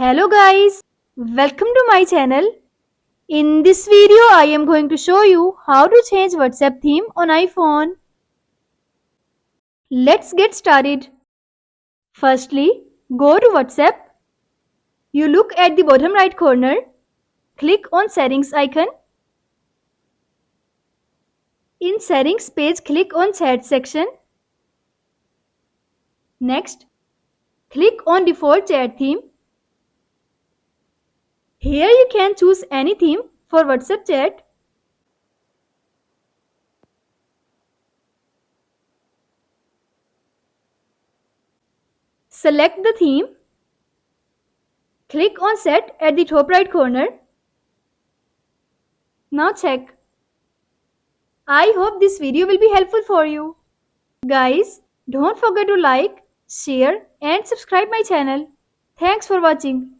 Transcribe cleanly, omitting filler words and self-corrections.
Hello guys, welcome to my channel. In this video I am going to show you how to change WhatsApp theme on iPhone. Let's get started. Firstly, go to WhatsApp. You look at the bottom right corner. Click on settings icon. In settings page, click on chat section. Next, click on default chat theme. Here you can choose any theme for WhatsApp chat. Select the theme. Click on set at the top right corner. Now check. I hope this video will be helpful for you. Guys, don't forget to like, share and subscribe my channel. Thanks for watching.